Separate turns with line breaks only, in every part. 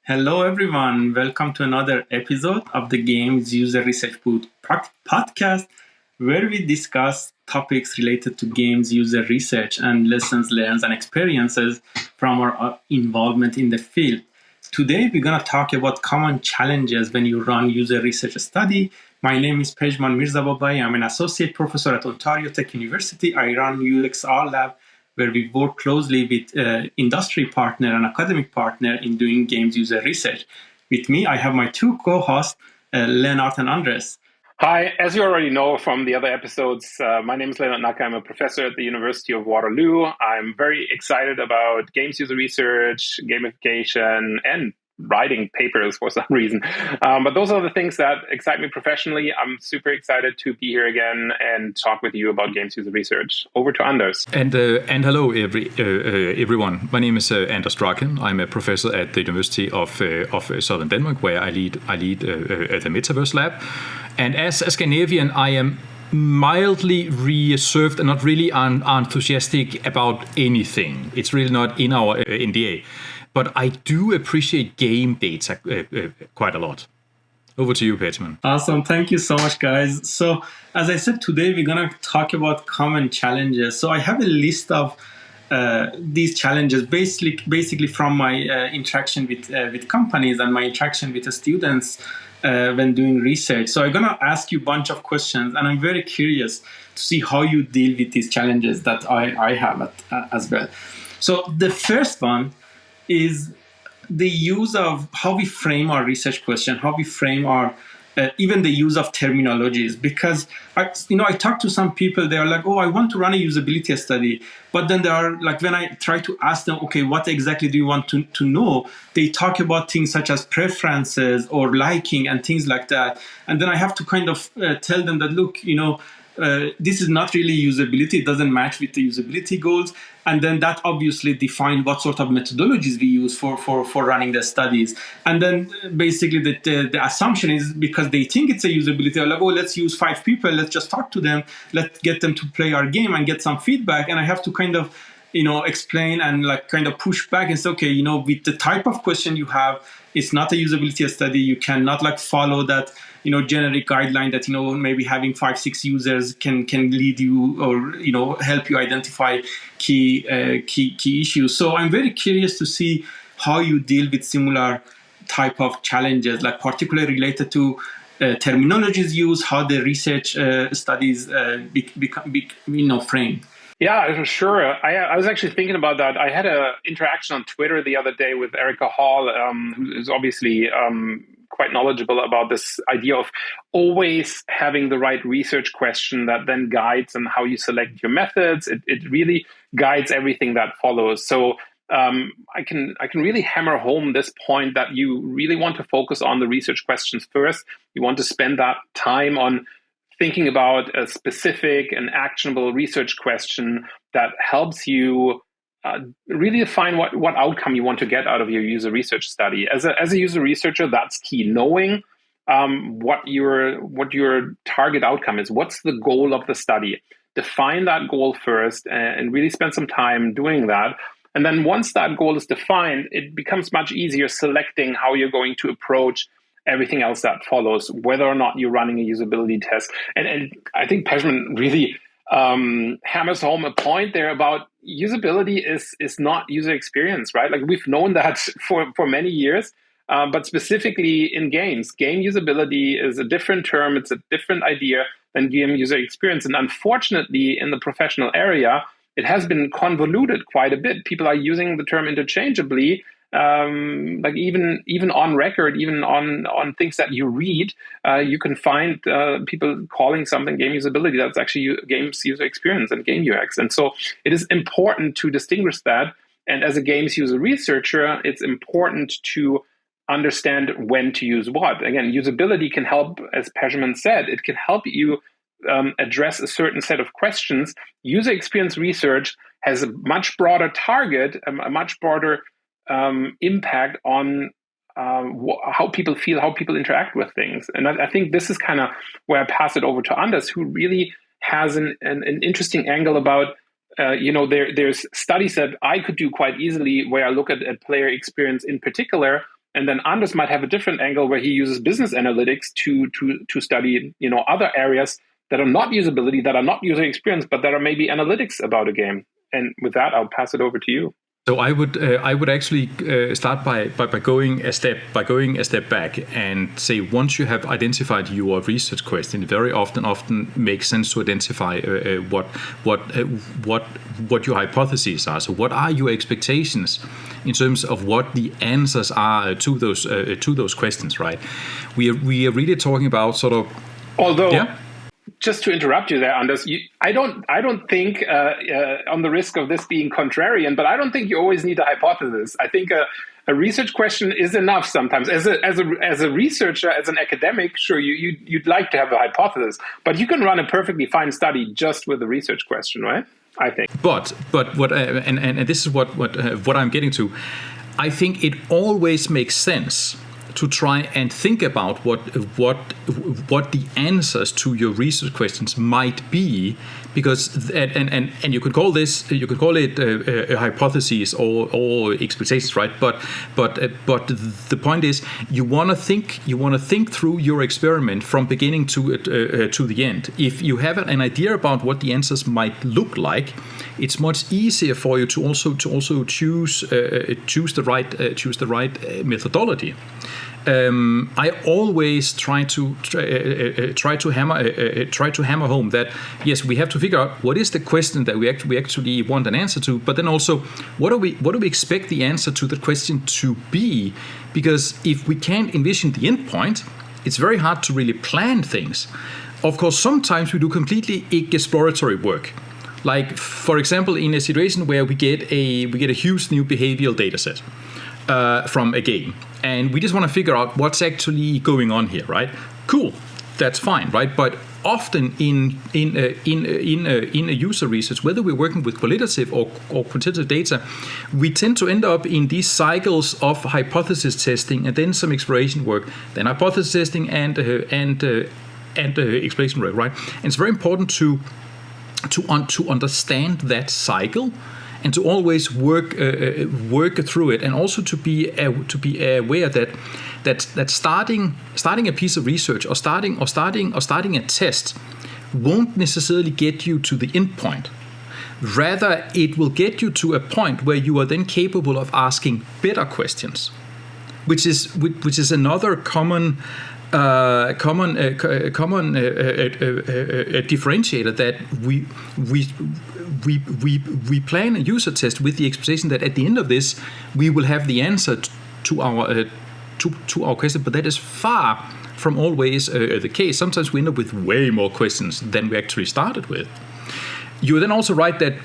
Hello, everyone. Welcome to another episode of the Games User Research podcast, where we discuss topics related to games user research and lessons learned and experiences from our involvement in the field. Today, we're going to talk about common challenges when you run user research study. My name is Pejman Mirzababai. I'm an associate professor at Ontario Tech University. I run UXR Lab, where we work closely with industry partner and academic partner in doing games user research. With me, I have my two co-hosts, Leonard and Andres.
Hi, as you already know from the other episodes, my name is Leonard Naka. I'm a professor at the University of Waterloo. I'm very excited about games user research, gamification, and writing papers for some reason. But those are the things that excite me professionally. I'm super excited to be here again and talk with you about games user research. Over to Anders.
And hello, everyone. My name is Anders Draken. I'm a professor at the University of Southern Denmark, where I lead the Metaverse Lab. And as a Scandinavian, I am mildly reserved and not really enthusiastic about anything. It's really not in our NDA. But I do appreciate game data quite a lot. Over to you, Pejman.
Awesome. Thank you so much, guys. So, as I said, today we're going to talk about common challenges. So I have a list of these challenges, basically from my interaction with companies and my interaction with the students when doing research. So I'm going to ask you a bunch of questions, and I'm very curious to see how you deal with these challenges that I have as well. So the first one is the use of how we frame our research question, how we frame our even the use of terminologies. Because I talk to some people, they are like, "Oh, I want to run a usability study," but then they are like, when I try to ask them, "Okay, what exactly do you want to know?" They talk about things such as preferences or liking and things like that, and then I have to kind of tell them that, look, this is not really usability. It doesn't match with the usability goals. And then that obviously defines what sort of methodologies we use for running the studies. And then basically the assumption is, because they think it's a usability, they're like, oh, let's use 5 people. Let's just talk to them. Let's get them to play our game and get some feedback. And I have to kind of, explain and kind of push back and say, okay, with the type of question you have, it's not a usability study. You cannot follow that, generic guideline that, maybe having 5-6 users can lead you or, help you identify key issues. So I'm very curious to see how you deal with similar type of challenges, particularly related to terminologies used, how the research studies become framed.
Yeah, sure. I was actually thinking about that. I had an interaction on Twitter the other day with Erica Hall, who's obviously quite knowledgeable about this idea of always having the right research question that then guides on how you select your methods. It really guides everything that follows. So I can really hammer home this point that you really want to focus on the research questions first. You want to spend that time on thinking about a specific and actionable research question that helps you really define what outcome you want to get out of your user research study. As a user researcher, that's key. Knowing what your target outcome is. What's the goal of the study? Define that goal first and really spend some time doing that. And then once that goal is defined, it becomes much easier selecting how you're going to approach everything else that follows, whether or not you're running a usability test. And I think Pejman really hammers home a point there about usability is not user experience, right? We've known that for many years, but specifically in games. Game usability is a different term. It's a different idea than game user experience. And unfortunately, in the professional area, it has been convoluted quite a bit. People are using the term interchangeably, even on record, even on things that you read, you can find people calling something game usability. That's actually games user experience and game UX. And so it is important to distinguish that. And as a games user researcher, it's important to understand when to use what. Again, usability can help, as Pejman said, it can help you address a certain set of questions. User experience research has a much broader target, a much broader impact on how people feel, how people interact with things. And I think this is kind of where I pass it over to Anders, who really has an interesting angle about, there's studies that I could do quite easily where I look at player experience in particular, And then Anders might have a different angle where he uses business analytics to study, other areas that are not usability, that are not user experience, but that are maybe analytics about a game. And with that, I'll pass it over to you.
So I would actually start by going a step back and say, once you have identified your research question, it very often makes sense to identify what your hypotheses are. So what are your expectations in terms of what the answers are to those questions, right? We are really talking about sort of,
although.
Yeah?
Just to interrupt you there, Anders, I don't think, on the risk of this being contrarian, but I don't think you always need a hypothesis. I think a research question is enough sometimes. As a researcher, as an academic, sure, you'd like to have a hypothesis, but you can run a perfectly fine study just with a research question, right? I think.
But what and this is what I'm getting to. I think it always makes sense to try and think about what the answers to your research questions might be, because and you could call it a hypothesis or expectations, right? But the point is, you want to think through your experiment from beginning to the end. If you have an idea about what the answers might look like, it's much easier for you to also choose the right methodology. I always try to hammer home that yes, we have to figure out what is the question that we actually want an answer to, but then also what do we expect the answer to the question to be? Because if we can't envision the end point, it's very hard to really plan things. Of course, sometimes we do completely exploratory work. Like, for example, in a situation where we get a huge new behavioral data set from a game, and we just want to figure out what's actually going on here, right? Cool, that's fine, right? But often in a user research, whether we're working with qualitative or quantitative data, we tend to end up in these cycles of hypothesis testing and then some exploration work, then hypothesis testing and exploration work, right? And it's very important to understand that cycle and to always work through it, and also to be aware that starting a piece of research or starting a test won't necessarily get you to the end point. Rather, it will get you to a point where you are then capable of asking better questions, which is another common differentiator, that we plan a user test with the expectation that at the end of this we will have the answer to our question, but that is far from always the case. Sometimes we end up with way more questions than we actually started with. You are then also right that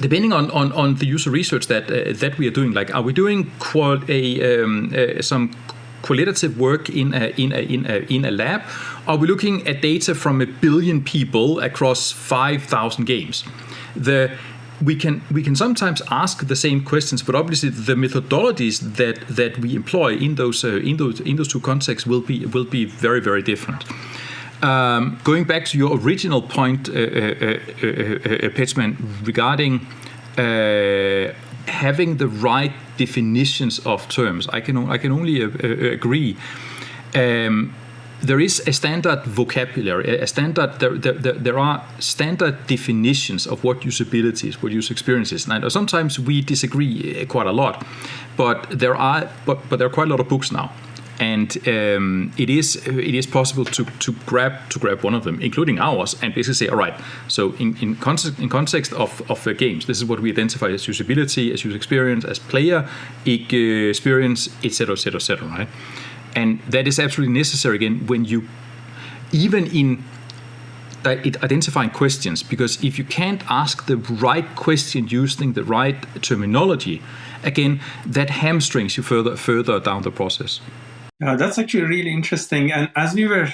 depending on the user research that we are doing, like, are we doing some qualitative work in a lab? Are we looking at data from 1 billion people across 5,000 games? We can sometimes ask the same questions, but obviously the methodologies that we employ in those two contexts will be very, very different. Going back to your original point, Petsman, regarding having the right definitions of terms, I can only agree. There is a standard vocabulary, there are standard definitions of what usability is, what user experience is. And sometimes we disagree quite a lot, but there are quite a lot of books now. And it is possible to grab one of them, including ours, and basically say, all right, so in context of games, this is what we identify as usability, as user experience, as player experience, etc., right? And that is absolutely necessary again when you, even in identifying questions, because if you can't ask the right question using the right terminology, again, that hamstrings you further down the process.
That's actually really interesting. And as we were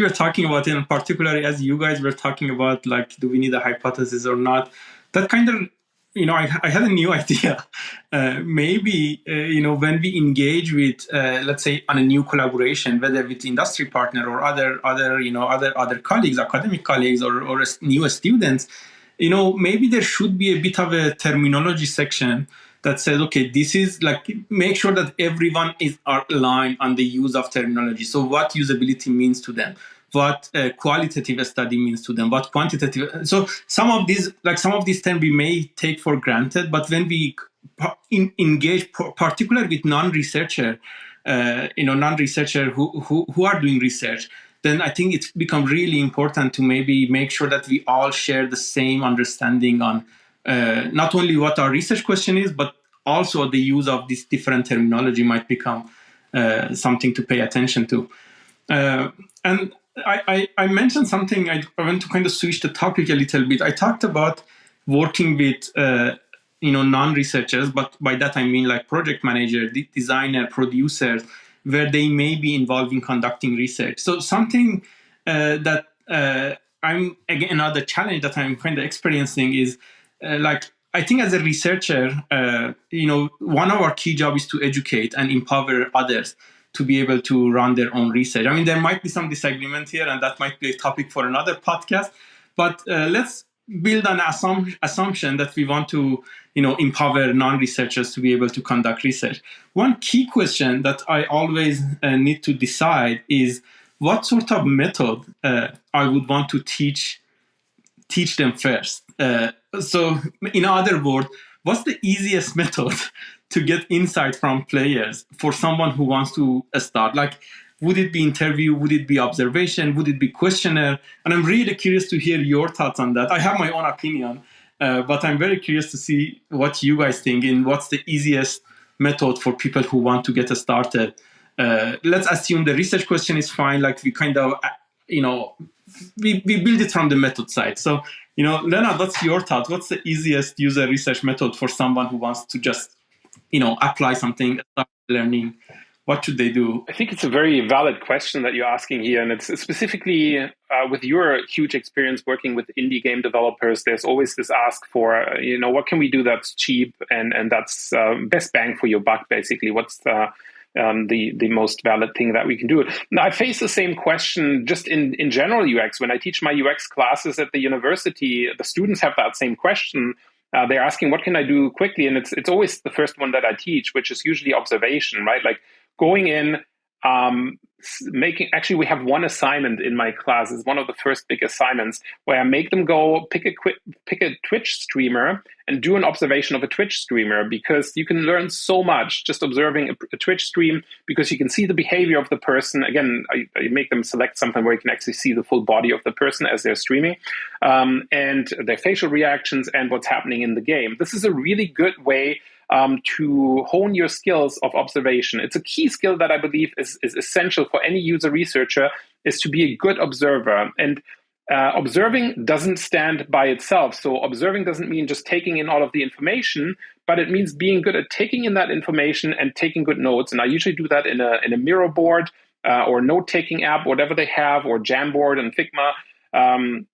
talking about it, and particularly as you guys were talking about, like, do we need a hypothesis or not? That kind of, I had a new idea. Maybe, when we engage with, let's say, on a new collaboration, whether with industry partner or other colleagues, academic colleagues, or new students, maybe there should be a bit of a terminology section that says, okay, this is like, make sure that everyone is aligned on the use of terminology. So what usability means to them, what qualitative study means to them, what quantitative. So some of these terms we may take for granted, but when we engage, particularly with non-researcher, non-researcher who are doing research, then I think it's become really important to maybe make sure that we all share the same understanding on not only what our research question is, but also the use of this different terminology might become something to pay attention to. And I mentioned something, I want to kind of switch the topic a little bit. I talked about working with non-researchers, but by that I mean like project manager, designer, producers, where they may be involved in conducting research. So something that I'm, again, another challenge that I'm kind of experiencing is I think as a researcher, one of our key jobs is to educate and empower others to be able to run their own research. I mean, there might be some disagreement here, and that might be a topic for another podcast, but let's build an assumption that we want to empower non-researchers to be able to conduct research. One key question that I always need to decide is what sort of method I would want to teach them first. So in other words, what's the easiest method to get insight from players for someone who wants to start? Like, would it be interview? Would it be observation? Would it be questionnaire? And I'm really curious to hear your thoughts on that. I have my own opinion, but I'm very curious to see what you guys think and what's the easiest method for people who want to get started. Let's assume the research question is fine. Like we kind of, we build it from the method side. So, Leonard, what's your thought? What's the easiest user research method for someone who wants to just, apply something, start learning? What should they do?
I think it's a very valid question that you're asking here. And it's specifically with your huge experience working with indie game developers, there's always this ask for, what can we do that's cheap and that's best bang for your buck, basically. What's the most valid thing that we can do? Now, I face the same question just in general UX. When I teach my UX classes at the university, the students have that same question. They're asking, what can I do quickly? And it's always the first one that I teach, which is usually observation, right? Like going in, actually we have one assignment in my class. It's one of the first big assignments where I make them go pick a Twitch streamer and do an observation of a Twitch streamer, because you can learn so much just observing a Twitch stream, because you can see the behavior of the person. Again, I make them select something where you can actually see the full body of the person as they're streaming, and their facial reactions and what's happening in the game. This is a really good way to hone your skills of observation. It's a key skill that I believe is essential for any user researcher, is to be a good observer. And observing doesn't stand by itself. So observing doesn't mean just taking in all of the information, but it means being good at taking in that information and taking good notes. And I usually do that in a Miro board or note-taking app, whatever they have, or Jamboard and Figma,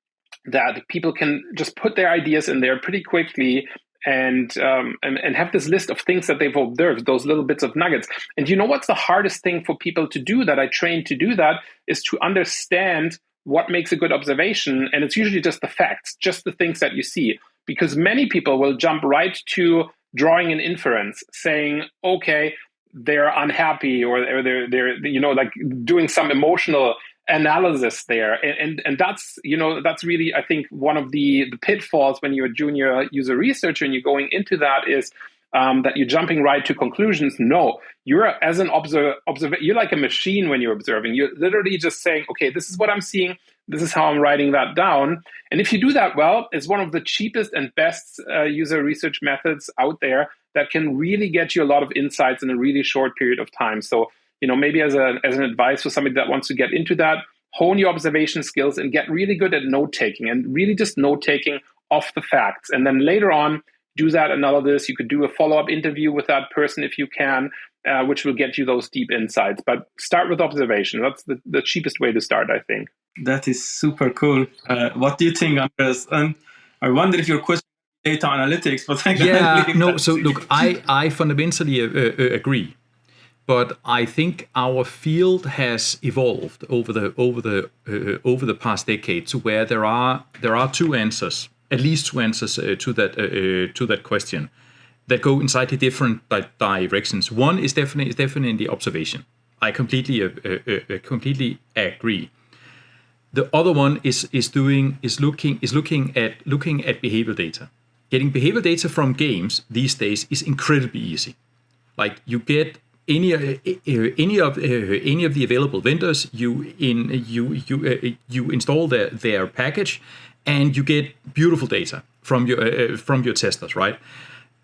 that people can just put their ideas in there pretty quickly and have this list of things that they've observed, those little bits of nuggets. And what's the hardest thing for people to do, that I train to do that, is to understand what makes a good observation. And it's usually just the facts, just the things that you see. Because many people will jump right to drawing an inference, saying, okay, they're unhappy, or they're like doing some emotional analysis there. And that's, that's really, I think, one of the pitfalls when you're a junior user researcher and you're going into that is that you're jumping right to conclusions. No, you're as an observer, you're like a machine when you're observing. You're literally just saying, okay, this is what I'm seeing. This is how I'm writing that down. And if you do that well, it's one of the cheapest and best user research methods out there that can really get you a lot of insights in a really short period of time. So, maybe as an advice for somebody that wants to get into that, hone your observation skills and get really good at note-taking, and really just note-taking off the facts. And then later on, do that analysis. You could do a follow-up interview with that person if you can, which will get you those deep insights. But start with observation. That's the cheapest way to start, I think.
That is super cool. What do you think, Andres? And I wonder if your question is data analytics, but
So look, I fundamentally agree. But I think our field has evolved over the past decade to where there are two answers, at least two answers to that question. that go in slightly different directions. One is definitely observation. I completely agree. The other one is looking at behavioral data. Getting behavioral data from games these days is incredibly easy. Like you get any of the available vendors, you install their package, and you get beautiful data from your testers, right?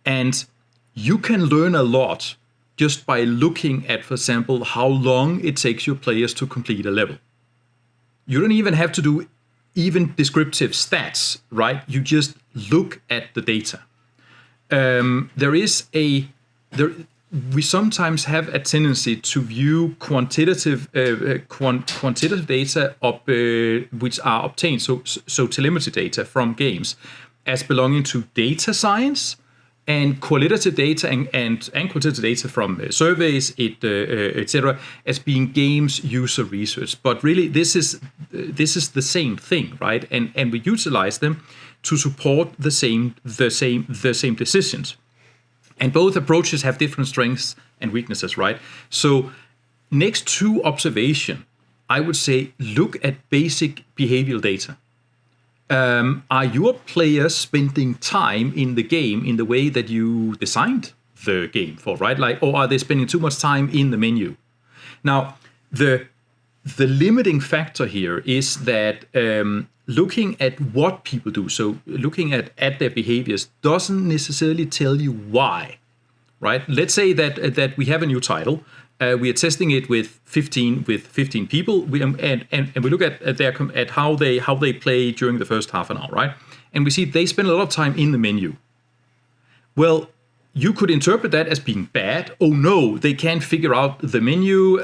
And you can learn a lot just by looking at, for example, how long it takes your players to complete a level. You don't even have to do even descriptive stats, right? You just look at the data. We sometimes have a tendency to view quantitative data which are obtained, so telemetry data from games, as belonging to data science, and qualitative data and quantitative data from surveys, etc., as being games user research. But really, this is the same thing, right? And we utilize them to support the same decisions. And both approaches have different strengths and weaknesses, right? So next to observation, I would say look at basic behavioral data. Are your players spending time in the game in the way that you designed the game for, right? Or are they spending too much time in the menu? Now, the limiting factor here is that looking at what people do, so looking at their behaviors, doesn't necessarily tell you why, right? Let's say that we have a new title. We are testing it with 15 people, and we look at how they play during the first half an hour, right? And we see they spend a lot of time in the menu. Well, you could interpret that as being bad. Oh no, they can't figure out the menu,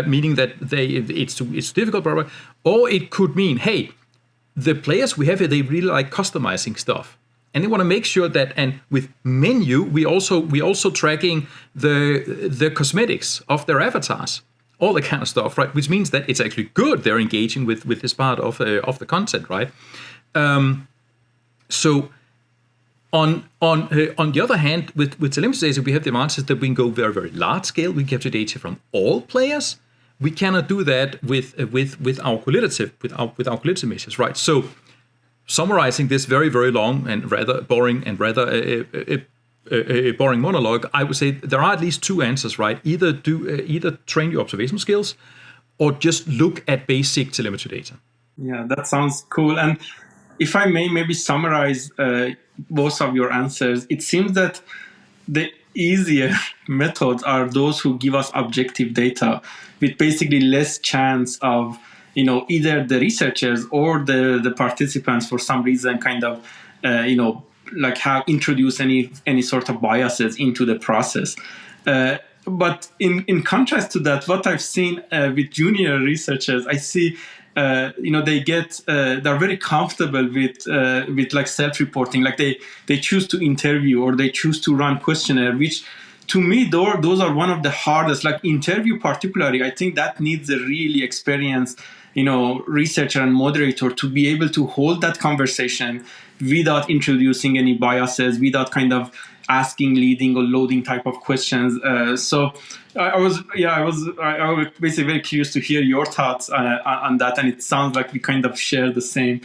meaning that it's difficult, blah, blah. Or it could mean, hey, the players we have here, they really like customizing stuff. And they want to make sure that, and with menu, we also tracking the cosmetics of their avatars, all that kind of stuff, right? Which means that it's actually good they're engaging with this part of the content, right? So on the other hand, with telemetry data, we have the advantage that we can go very, very large scale. We capture data from all players. We cannot do that with our qualitative measures, right? So, summarizing this very, very long and rather boring boring monologue, I would say there are at least two answers, right? Either train your observational skills, or just look at basic telemetry data.
Yeah, that sounds cool. And if I may maybe summarize both of your answers, it seems that the easier methods are those who give us objective data with basically less chance of, either the researchers or the participants for some reason kind of, like have introduced any sort of biases into the process. But in contrast to that, what I've seen with junior researchers, I see, they're very comfortable with like self-reporting, like they choose to interview or they choose to run questionnaire, which to me, those are one of the hardest, like interview particularly. I think that needs a really experienced, researcher and moderator to be able to hold that conversation without introducing any biases, without kind of asking leading or loading type of questions. So I was basically very curious to hear your thoughts on that, and it sounds like we kind of share the same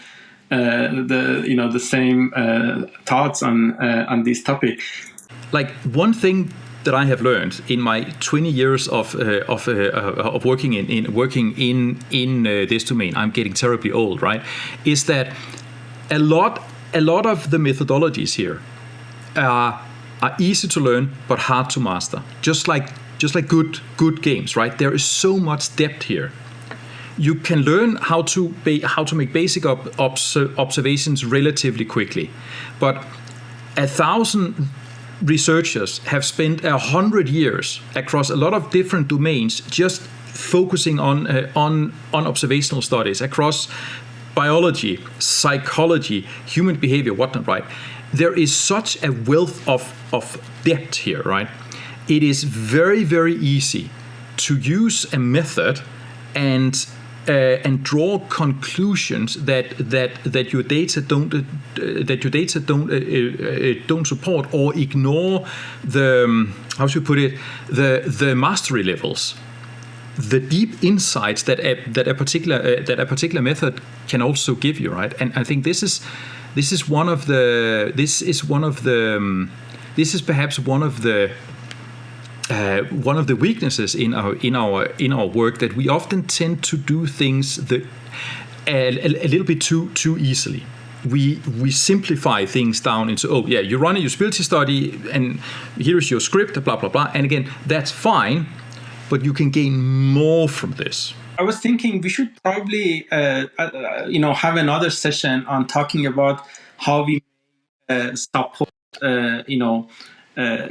thoughts on this topic.
Like one thing that I have learned in my 20 years of working in this domain, I'm getting terribly old, right? Is that a lot of the methodologies here are easy to learn but hard to master. Just like good games, right? There is so much depth here. You can learn how to make basic observations relatively quickly, but 1,000 researchers have spent 100 years across a lot of different domains just focusing on observational studies across biology, psychology, human behavior, whatnot, right? There is such a wealth of depth here, right? It is very, very easy to use a method and and draw conclusions that your data don't support, or ignore the how should we put it, the mastery levels, the deep insights that a particular method can also give you, right? And I think this is perhaps one of the weaknesses in our work, that we often tend to do things a little bit too easily. We simplify things down into, oh yeah, you run a usability study and here is your script, blah blah blah. And again, that's fine, but you can gain more from this.
I was thinking we should probably have another session on talking about how we support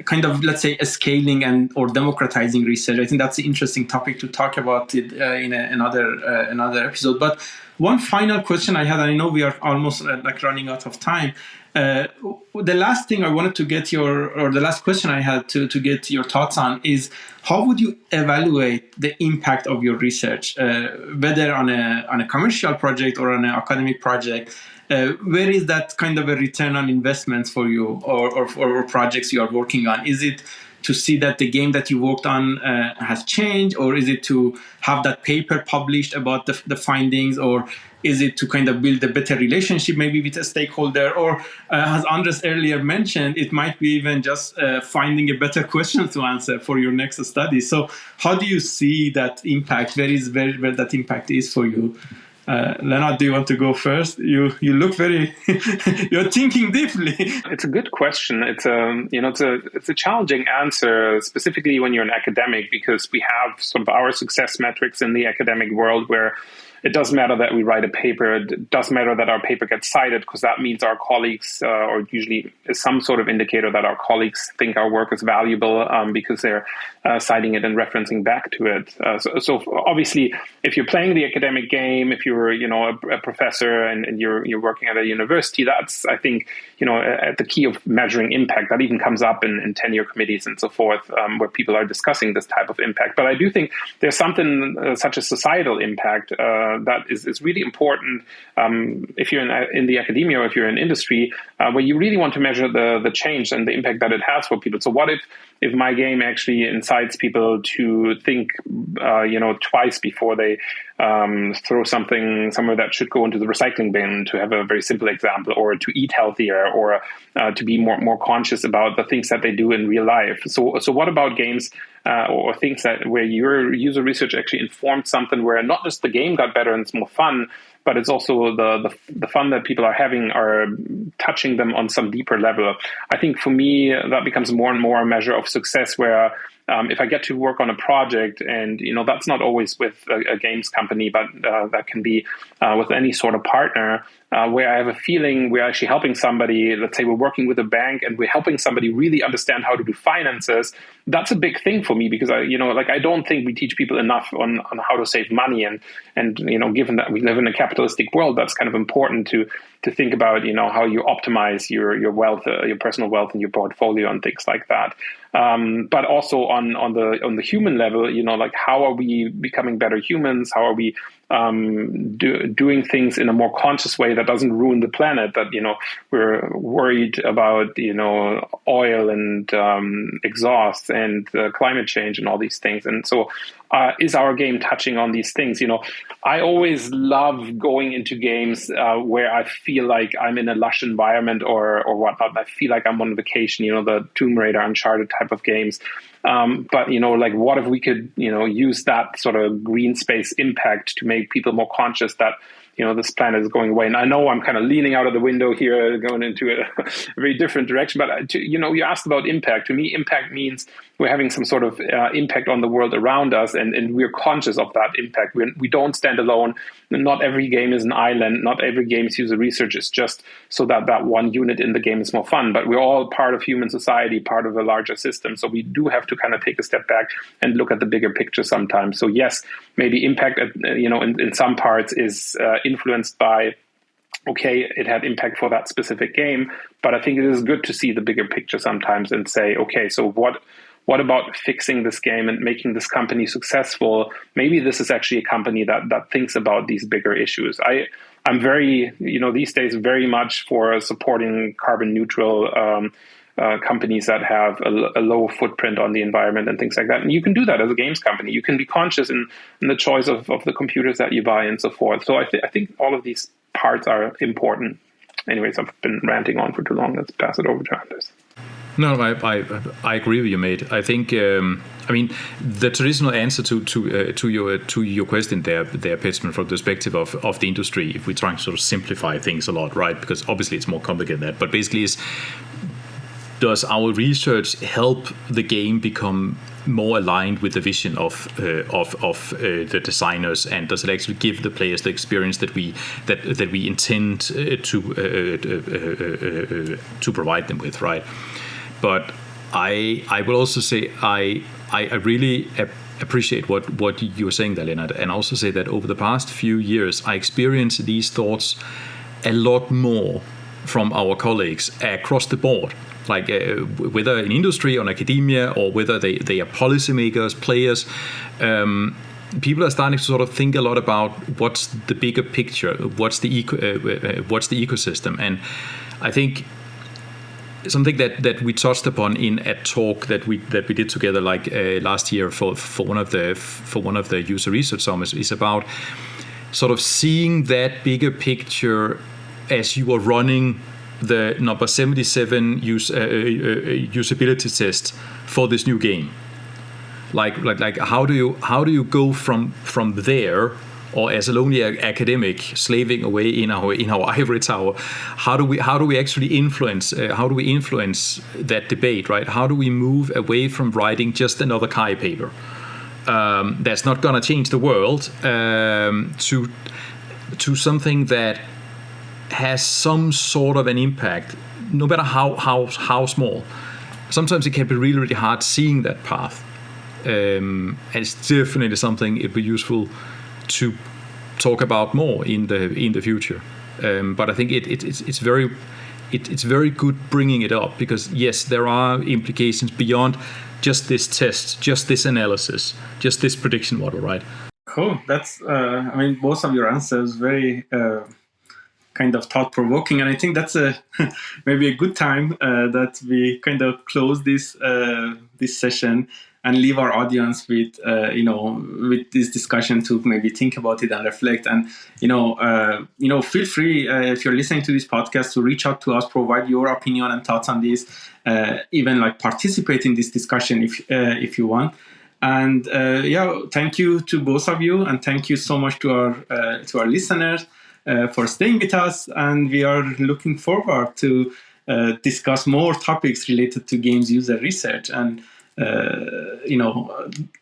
kind of, let's say, scaling and or democratizing research. I think that's an interesting topic to talk about it in another episode. But one final question I had, and I know we are almost running out of time. The last thing I wanted to get the last question I had to get your thoughts on is, how would you evaluate the impact of your research, whether on a commercial project or on an academic project? Where is that kind of a return on investment for you, or projects you are working on? Is it to see that the game that you worked on has changed, or is it to have that paper published about the findings, or is it to kind of build a better relationship maybe with a stakeholder, or as Andres earlier mentioned, it might be even just finding a better question to answer for your next study? So how do you see that impact? Where that impact is for you? Leonard, do you want to go first? You look very you're thinking deeply.
It's a good question. It's a challenging answer, specifically when you're an academic, because we have sort of our success metrics in the academic world where it doesn't matter that we write a paper. It doesn't matter that our paper gets cited, because that means our colleagues, or usually is some sort of indicator that our colleagues think our work is valuable, because they're citing it and referencing back to it. So obviously, if you're playing the academic game, if you're a professor and you're working at a university, that's, I think, at the key of measuring impact. That even comes up in tenure committees and so forth, where people are discussing this type of impact. But I do think there's something such as societal impact that is really important if you're in the academia, or if you're in industry, where you really want to measure the change and the impact that it has for people. So what if my game actually incites people to think twice before they throw something somewhere that should go into the recycling bin, to have a very simple example, or to eat healthier, or to be more conscious about the things that they do in real life. So what about games or things where your user research actually informed something where not just the game got better and it's more fun, but it's also the fun that people are having are touching them on some deeper level. I think for me, that becomes more and more a measure of success, where if I get to work on a project, and that's not always with a games company, but that can be with any sort of partner, where I have a feeling we're actually helping somebody. Let's say we're working with a bank and we're helping somebody really understand how to do finances. That's a big thing for me, because I don't think we teach people enough on how to save money, and given that we live in a capitalistic world, that's kind of important to think about how you optimize your wealth, your personal wealth, and your portfolio and things like that. But also on the human level, how are we becoming better humans? How are we doing things in a more conscious way that doesn't ruin the planet? That we're worried about oil and exhaust and climate change and all these things. And so, is our game touching on these things? I always love going into games where I feel like I'm in a lush environment or whatnot. I feel like I'm on vacation. The Tomb Raider, Uncharted type of games. But what if we could use that sort of green space impact to make people more conscious that this planet is going away? And I know I'm kind of leaning out of the window here, going into a very different direction. But you asked about impact. To me, impact means we're having some sort of impact on the world around us, and we're conscious of that impact. We don't stand alone. Not every game is an island. Not every game's user research is just so that one unit in the game is more fun. But we're all part of human society, part of a larger system. So we do have to kind of take a step back and look at the bigger picture sometimes. So yes, maybe impact, in some parts is influenced by, okay, it had impact for that specific game, but I think it is good to see the bigger picture sometimes and say, okay, so what about fixing this game and making this company successful? Maybe this is actually a company that thinks about these bigger issues. I'm very, these days very much for supporting carbon neutral companies that have a low footprint on the environment and things like that. And you can do that as a games company. You can be conscious in the choice of the computers that you buy and so forth. So I think all of these parts are important. Anyways, I've been ranting on for too long. Let's pass it over to Anders.
No, I agree with you, mate. I think the traditional answer to your question there, Pitchman, from the perspective of the industry, if we're trying to sort of simplify things a lot, right? Because obviously it's more complicated than that. But basically, is does our research help the game become more aligned with the vision of the designers, and does it actually give the players the experience that we intend to provide them with, right? But I will also say I really appreciate what you were saying there, Leonard, and also say that over the past few years I experienced these thoughts a lot more from our colleagues across the board. Like whether in industry, on academia, or whether they are policymakers, players, people are starting to sort of think a lot about what's the bigger picture, what's the ecosystem, and I think something that we touched upon in a talk that we did together like last year for one of the user research summits is about sort of seeing that bigger picture as you are running the number 77 usability test for this new game. Like how do you go from there, or as a lonely academic slaving away in our ivory tower, how do we actually influence that debate, right? How do we move away from writing just another Kai paper that's not gonna change the world to something that has some sort of an impact, no matter how small. Sometimes it can be really, really hard seeing that path, and it's definitely something it'd be useful to talk about more in the future. But I think it's very good bringing it up, because yes, there are implications beyond just this test, just this analysis, just this prediction model, right?
Cool. That's both of your answers very kind of thought-provoking, and I think that's maybe a good time that we kind of close this session and leave our audience with with this discussion to maybe think about it and reflect. And feel free if you're listening to this podcast to reach out to us, provide your opinion and thoughts on this, even like participate in this discussion if you want. And thank you to both of you, and thank you so much to our listeners for staying with us. And we are looking forward to discuss more topics related to games user research and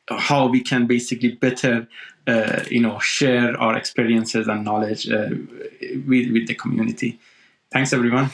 how we can basically better share our experiences and knowledge with the community. Thanks, everyone.